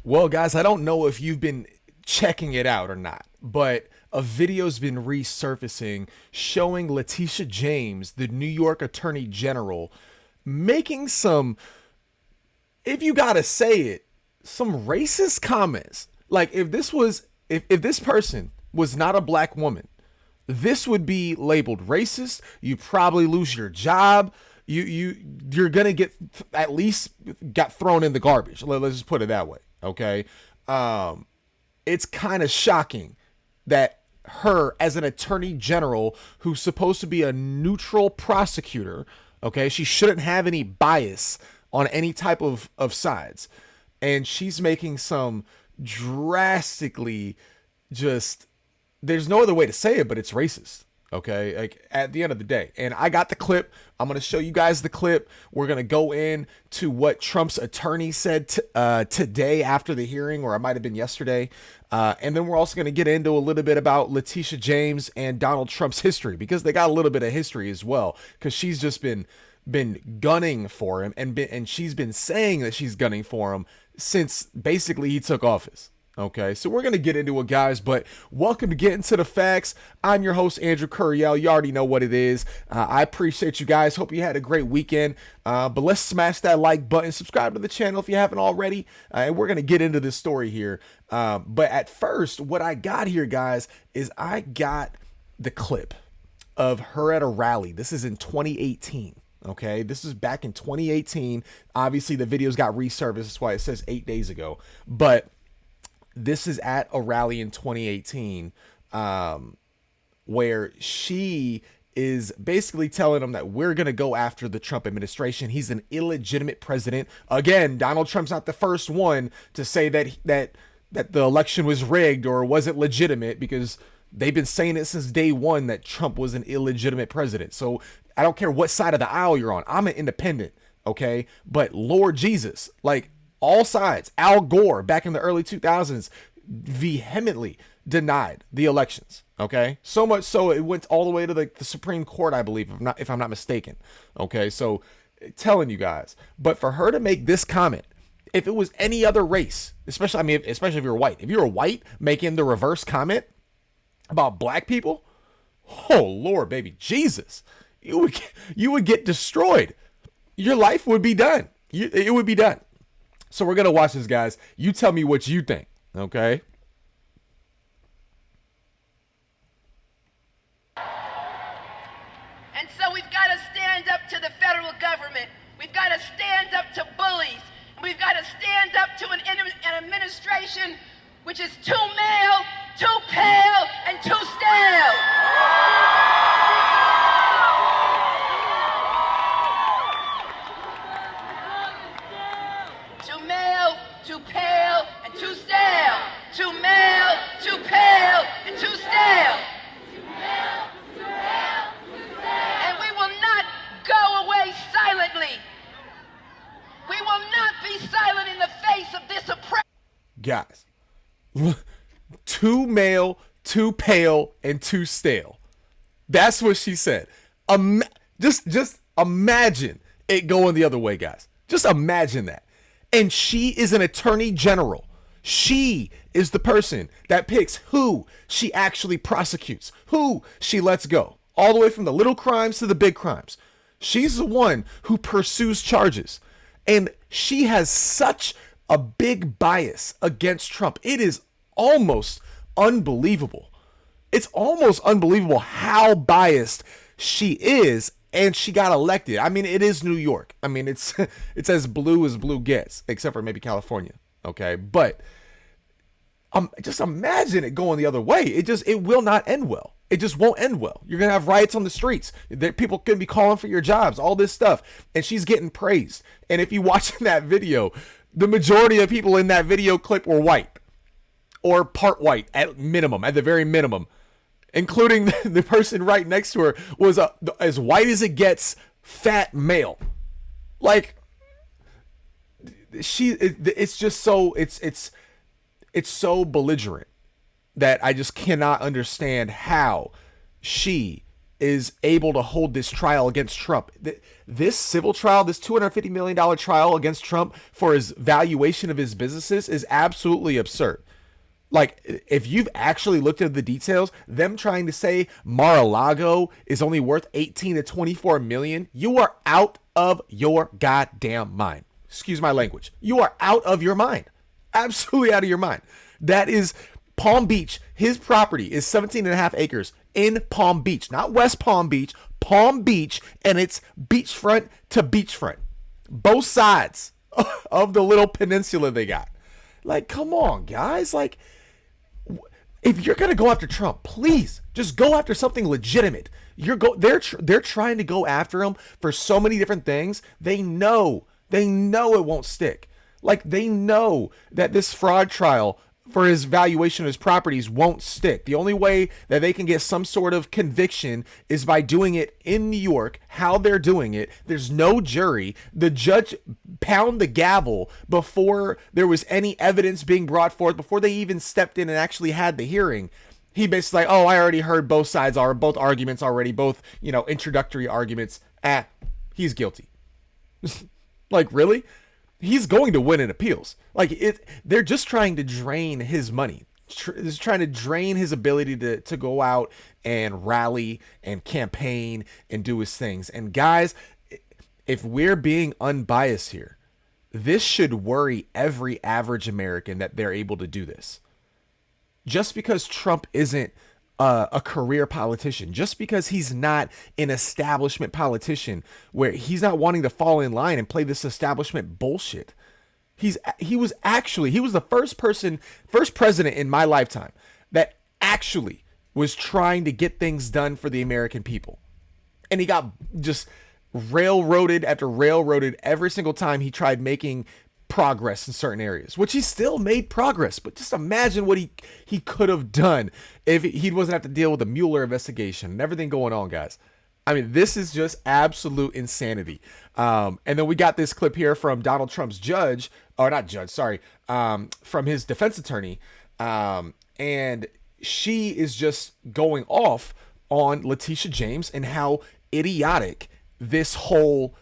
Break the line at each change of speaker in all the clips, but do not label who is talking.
Well, guys, I don't know if you've been checking it out or not, but a video's been resurfacing showing Letitia James, the New York Attorney General, making some, if you gotta say it, some racist comments. Like if this person was not a black woman, this would be labeled racist. You probably lose your job. You're gonna get at least got thrown in the garbage. Let's just put it that way. Okay. It's kind of shocking that her, as an attorney general who's supposed to be a neutral prosecutor, okay, she shouldn't have any bias on any type of sides, and she's making some drastically, just, there's no other way to say it, but it's racist. Okay, like at the end of the day, and I got the clip. I'm gonna show you guys the clip. We're gonna go in to what Trump's attorney said today after the hearing, or it might have been yesterday, and then we're also gonna get into a little bit about Letitia James and Donald Trump's history, because they got a little bit of history as well, because she's just been gunning for him, and she's been saying that she's gunning for him since basically he took office. Okay, so we're going to get into it, guys, but welcome to Getting to the Facts. I'm your host, Andrew Curiel. You already know what it is. I appreciate you guys. Hope you had a great weekend, but let's smash that like button. Subscribe to the channel if you haven't already, and we're going to get into this story here. But at first, what I got here, guys, is I got the clip of her at a rally. This is in 2018. Okay, this is back in 2018. Obviously, the videos got resurfaced. That's why it says 8 days ago. But this is at a rally in 2018, where she is basically telling them that we're going to go after the Trump administration. He's an illegitimate president. Again, Donald Trump's not the first one to say that the election was rigged or wasn't legitimate, because they've been saying it since day one that Trump was an illegitimate president. So I don't care what side of the aisle you're on. I'm an independent, okay? But Lord Jesus, like, all sides, Al Gore back in the early 2000s vehemently denied the elections. Okay, so much so it went all the way to the Supreme Court, I believe, if I'm not mistaken. Okay, so telling you guys, but for her to make this comment, if it was any other race, especially if you're white, if you're white making the reverse comment about black people, oh Lord, baby Jesus, you would get destroyed. Your life would be done. It would be done. So we're going to watch this, guys. You tell me what you think, okay?
And so we've got to stand up to the federal government. We've got to stand up to bullies. We've got to stand up to an administration which is too male, too pale, and too stale. Too male, too pale, and too stale. Too male, too pale, and too stale. And we will not go away silently. We will not be silent in the face of this oppression.
Guys, too male, too pale, and too stale. That's what she said. Just imagine it going the other way, guys. Just imagine that. And she is an attorney general. She is the person that picks who she actually prosecutes, who she lets go, all the way from the little crimes to the big crimes. She's the one who pursues charges. And she has such a big bias against Trump. It is almost unbelievable. It's almost unbelievable how biased she is, and she got elected. I mean, it is New York. I mean, it's as blue gets, except for maybe California. Okay, but just imagine it going the other way. It will not end well. It just won't end well. You're gonna have riots on the streets. People could be calling for your jobs, all this stuff, and she's getting praised. And if you watch that video, the majority of people in that video clip were white, or part white at the very minimum, including the person right next to her was as white as it gets, fat male. Like, it's just so it's so belligerent that I just cannot understand how she is able to hold this trial against Trump. This civil trial, this $250 million trial against Trump for his valuation of his businesses is absolutely absurd. Like, if you've actually looked at the details, them trying to say Mar-a-Lago is only worth 18 to 24 million, you are out of your goddamn mind. Excuse my language. You are out of your mind. Absolutely out of your mind. That is Palm Beach. His property is 17 and a half acres in Palm Beach, not West Palm Beach, Palm Beach, and it's beachfront to beachfront. Both sides of the little peninsula they got. Like, come on, guys. Like, if you're gonna go after Trump, please just go after something legitimate. They're trying to go after him for so many different things. They know it won't stick. Like, they know that this fraud trial for his valuation of his properties won't stick. The only way that they can get some sort of conviction is by doing it in New York, how they're doing it. There's no jury. The judge pounded the gavel before there was any evidence being brought forth, before they even stepped in and actually had the hearing. He basically like, oh, I already heard both sides, both arguments already, both, introductory arguments. He's guilty. Like, really? He's going to win in appeals. They're just trying to drain his money. Just trying to drain his ability to go out and rally and campaign and do his things. And guys, if we're being unbiased here, this should worry every average American that they're able to do this. Just because Trump isn't a career politician, just because he's not an establishment politician where he's not wanting to fall in line and play this establishment bullshit. He was the first president in my lifetime that actually was trying to get things done for the American people. And he got just railroaded after railroaded every single time he tried making progress in certain areas, which he still made progress. But just imagine what he could have done if he wasn't have to deal with the Mueller investigation and everything going on, guys. I mean, this is just absolute insanity. And then we got this clip here from Donald Trump's from his defense attorney. And she is just going off on Letitia James and how idiotic this whole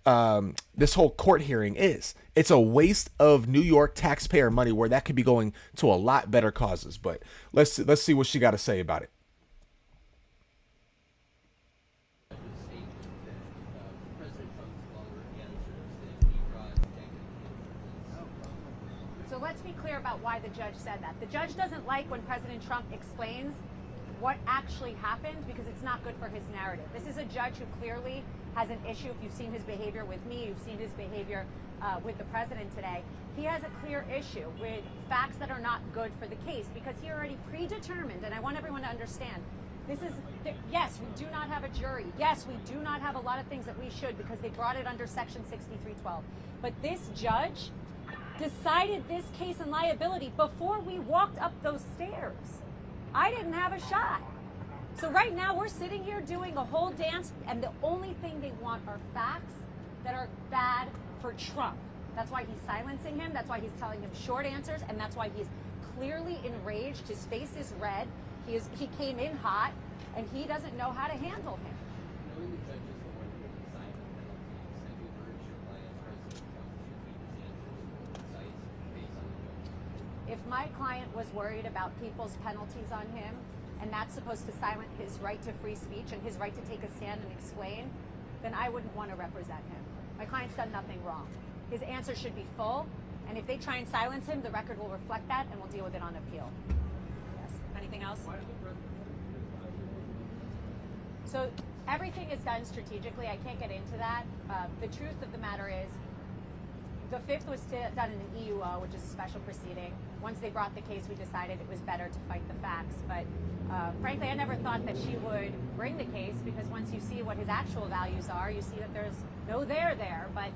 court hearing is. It's a waste of New York taxpayer money where that could be going to a lot better causes. But let's see what she got to say about it.
So let's be clear about why the judge said that. The judge doesn't like when President Trump explains what actually happened because it's not good for his narrative. This is a judge who clearly has an issue. If you've seen his behavior with me, you've seen his behavior with the president today. He has a clear issue with facts that are not good for the case because he already predetermined, and I want everyone to understand, yes, we do not have a jury. Yes, we do not have a lot of things that we should because they brought it under Section 6312. But this judge decided this case and liability before we walked up those stairs. I didn't have a shot. So right now we're sitting here doing a whole dance, and the only thing they want are facts that are bad for Trump. That's why he's silencing him. That's why he's telling him short answers, and that's why he's clearly enraged. His face is red. He came in hot, and he doesn't know how to handle him.
Knowing the judges are working with the silent penalties, have you urged your client, President Trump, to keep his answers concise based on the judges?
If my client was worried about people's penalties on him, and that's supposed to silence his right to free speech and his right to take a stand and explain, then I wouldn't want to represent him. My client's done nothing wrong. His answer should be full, and if they try and silence him, the record will reflect that, and we'll deal with it on appeal. Yes. Anything else? So everything is done strategically. I can't get into that. The truth of the matter is, the fifth was done in an EUO, which is a special proceeding. Once they brought the case, we decided it was better to fight the facts. But frankly, I never thought that she would bring the case because once you see what his actual values are, you see that there's no there there. But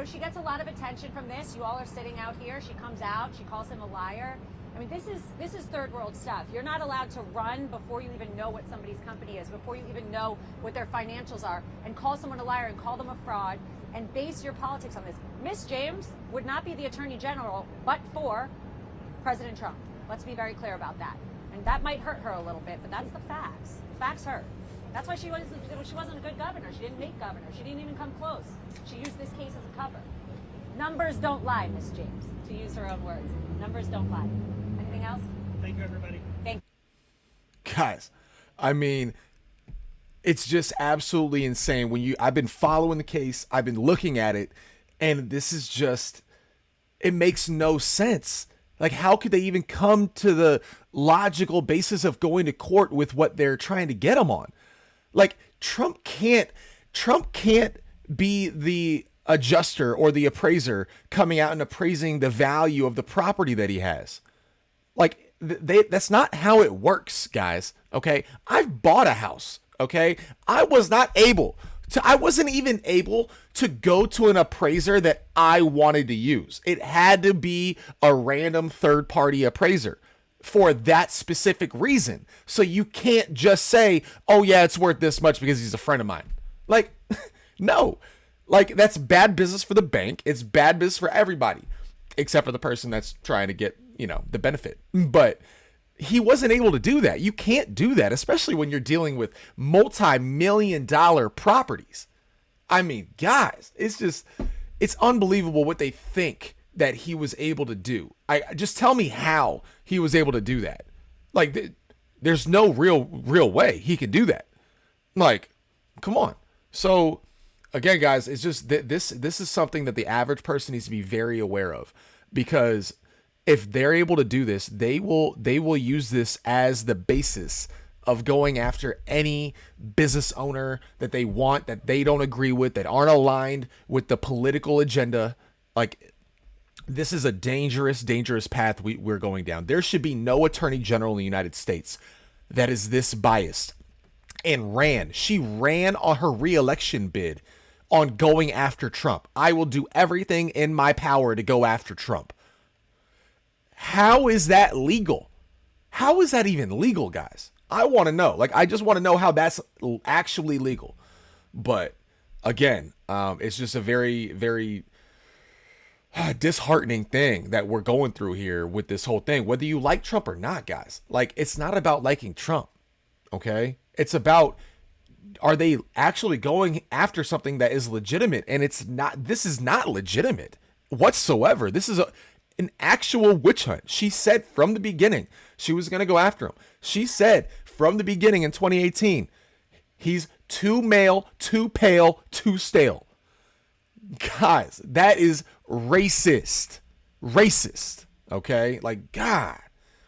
she gets a lot of attention from this. You all are sitting out here. She comes out. She calls him a liar. I mean, this is third world stuff. You're not allowed to run before you even know what somebody's company is, before you even know what their financials are, and call someone a liar and call them a fraud and base your politics on this. Miss James would not be the Attorney General but for President Trump. Let's be very clear about that. And that might hurt her a little bit, but that's the facts. The facts hurt. That's why she wasn't a good governor. She didn't make governor. She didn't even come close. She used this case as a cover. Numbers don't lie, Miss James, to use her own words. Numbers don't lie. Anything else?
Thank you, everybody.
Thank you.
Guys, I mean, it's just absolutely insane. I've been following the case, I've been looking at it, and this is just, it makes no sense. Like, how could they even come to the logical basis of going to court with what they're trying to get them on? Like, Trump can't be the adjuster or the appraiser coming out and appraising the value of the property that he has. Like, that's not how it works, guys. Okay. I've bought a house. Okay. I wasn't even able to go to an appraiser that I wanted to use. It had to be a random third party appraiser for that specific reason. So you can't just say, oh yeah, it's worth this much because he's a friend of mine. Like, no, like, that's bad business for the bank. It's bad business for everybody, except for the person that's trying to get, the benefit. But he wasn't able to do that. You can't do that, especially when you're dealing with multi-million-dollar properties. I mean, guys, it's unbelievable what they think that he was able to do. Just tell me how he was able to do that. Like, there's no real way he could do that. Like, come on. So, again, guys, it's just this is something that the average person needs to be very aware of, because if they're able to do this, they will use this as the basis of going after any business owner that they want, that they don't agree with, that aren't aligned with the political agenda. Like, this is a dangerous path we're going down. There should be no attorney general in the United States that is this biased. And she ran on her re-election bid on going after Trump. I will do everything in my power to go after Trump. How is that legal? How is that even legal, guys? I want to know. Like, I just want to know how that's actually legal. But again, it's just a very, very disheartening thing that we're going through here with this whole thing, whether you like Trump or not, guys. Like, it's not about liking Trump. Okay. It's about, are they actually going after something that is legitimate? And this is not legitimate whatsoever. This is an actual witch hunt. She said from the beginning she was going to go after him. She said from the beginning in 2018, he's too male, too pale, too stale. Guys, that is racist. Okay. Like, God,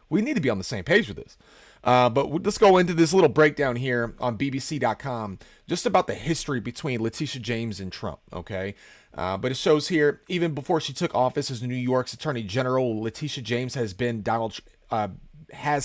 we need to be on the same page with this. But let's go into this little breakdown here on BBC.com just about the history between Letitia James and Trump, okay? But it shows here, even before she took office as New York's Attorney General, Letitia James has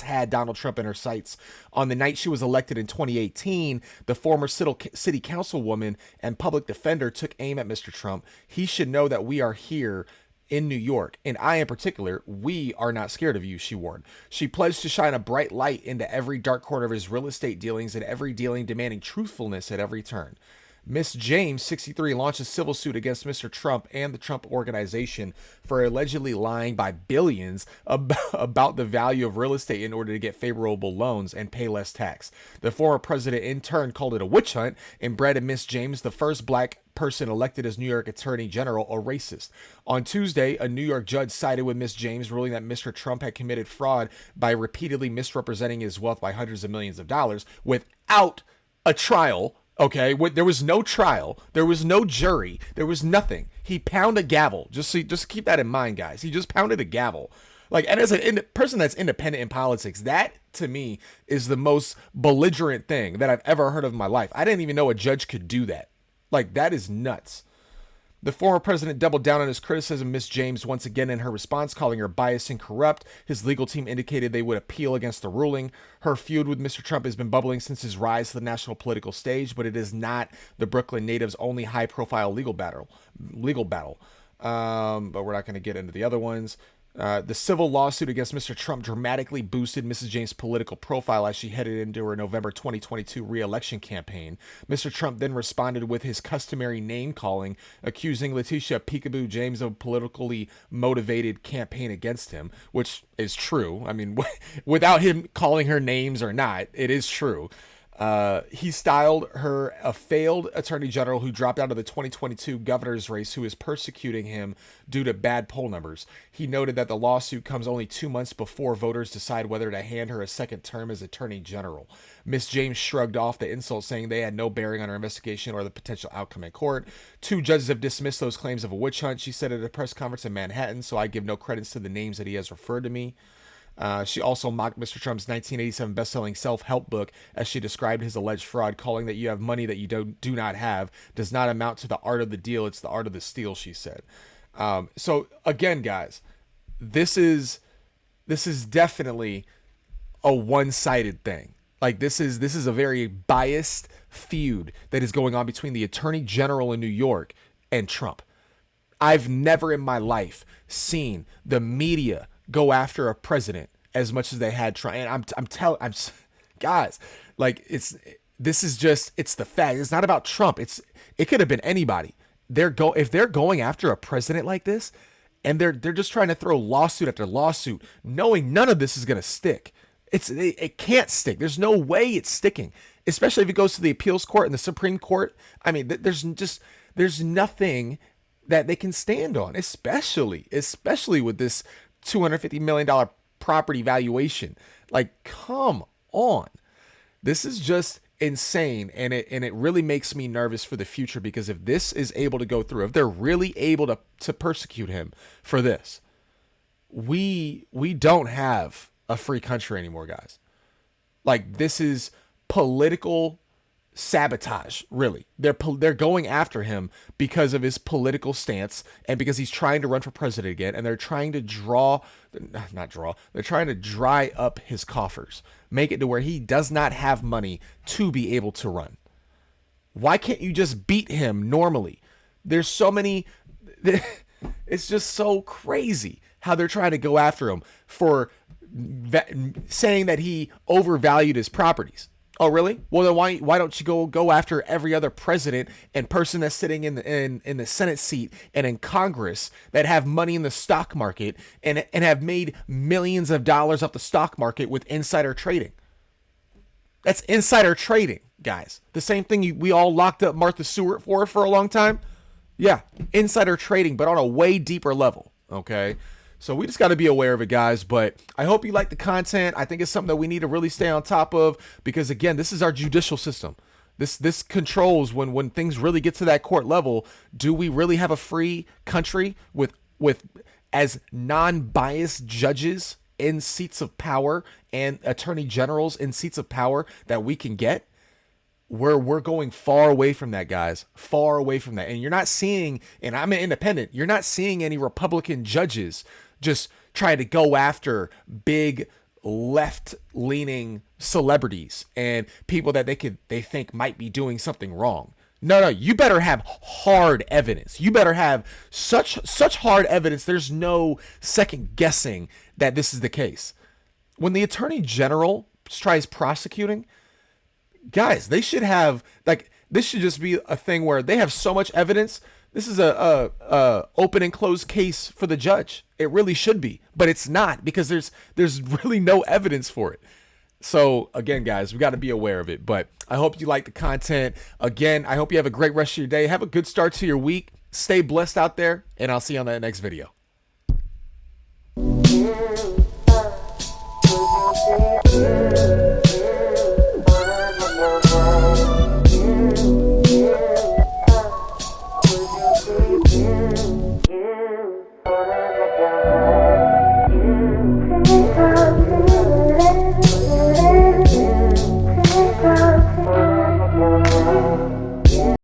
had Donald Trump in her sights. On the night she was elected in 2018, the former city councilwoman and public defender took aim at Mr. Trump. He should know that we are here in New York, and I in particular, we are not scared of you, she warned. She pledged to shine a bright light into every dark corner of his real estate dealings and every dealing demanding truthfulness at every turn. Miss James, 63, launched a civil suit against Mr. Trump and the Trump Organization for allegedly lying by billions about the value of real estate in order to get favorable loans and pay less tax. The former president in turn called it a witch hunt and branded Miss James, the first black person elected as New York Attorney General, a racist. On Tuesday, a New York judge sided with Miss James, ruling that Mr. Trump had committed fraud by repeatedly misrepresenting his wealth by hundreds of millions of dollars without a trial. Okay, there was no trial, there was no jury, there was nothing. He pounded a gavel. Just keep that in mind, guys. He just pounded a gavel. Like, and as a person that's independent in politics, that to me is the most belligerent thing that I've ever heard of in my life. I didn't even know a judge could do that. Like, that is nuts. The former president doubled down on his criticism of Miss James once again in her response, calling her biased and corrupt. His legal team indicated they would appeal against the ruling. Her feud with Mr. Trump has been bubbling since his rise to the national political stage, but it is not the Brooklyn native's only high-profile legal battle. But we're not going to get into the other ones. The civil lawsuit against Mr. Trump dramatically boosted Mrs. James' political profile as she headed into her November 2022 re-election campaign. Mr. Trump then responded with his customary name-calling, accusing Letitia Peekaboo James of a politically motivated campaign against him, which is true. I mean, without him calling her names or not, it is true. He styled her a failed attorney general who dropped out of the 2022 governor's race, who is persecuting him due to bad poll numbers. He noted that the lawsuit comes only 2 months before voters decide whether to hand her a second term as attorney general. Miss James shrugged off the insult, saying they had no bearing on her investigation or the potential outcome in court. 2 judges have dismissed those claims of a witch hunt, she said at a press conference in Manhattan, so I give no credence to the names that he has referred to me. She also mocked Mr. Trump's 1987 best-selling self-help book as she described his alleged fraud, calling that you have money that you do not have does not amount to the art of the deal, it's the art of the steal, she said. So again, guys, this is definitely a one-sided thing. Like this is a very biased feud that is going on between the Attorney General in New York and Trump. I've never in my life seen the media go after a president as much as they had Trump. And I'm guys, like it's the fact. It's not about Trump. It could have been anybody. If they're going after a president like this, and they're just trying to throw lawsuit after lawsuit, knowing none of this is gonna stick. It can't stick. There's no way it's sticking, especially if it goes to the appeals court and the Supreme Court. I mean, there's nothing that they can stand on, especially with this $250 million property valuation. Like, come on. This is just insane. And it really makes me nervous for the future, because if this is able to go through, if they're really able to persecute him for this, we don't have a free country anymore, guys. Like, this is political sabotage, really. They're going after him because of his political stance and because he's trying to run for president again, and they're trying to they're trying to dry up his coffers, make it to where he does not have money to be able to run. Why can't you just beat him normally? There's so many it's just so crazy how they're trying to go after him for saying that he overvalued his properties. Oh, really? Well, then why don't you go after every other president and person that's sitting in the Senate seat and in Congress that have money in the stock market and have made millions of dollars off the stock market with insider trading? That's insider trading, guys. The same thing we all locked up Martha Stewart for a long time. Yeah, insider trading, but on a way deeper level, okay? So we just got to be aware of it, guys. But I hope you like the content. I think it's something that we need to really stay on top of, because, again, this is our judicial system. This controls when things really get to that court level. Do we really have a free country with as non-biased judges in seats of power and attorney generals in seats of power that we can get? We're going far away from that, guys. Far away from that. And you're not seeing, and I'm an independent, you're not seeing any Republican judges just try to go after big left-leaning celebrities and people that they think might be doing something wrong. No, you better have hard evidence. You better have such hard evidence. There's no second guessing that this is the case. When the Attorney General tries prosecuting, guys, they should have, like, this should just be a thing where they have so much evidence. This is a open and closed case for the judge. It really should be, but it's not, because there's really no evidence for it. So again, guys, we got to be aware of it. But I hope you like the content. Again, I hope you have a great rest of your day. Have a good start to your week. Stay blessed out there, and I'll see you on that next video.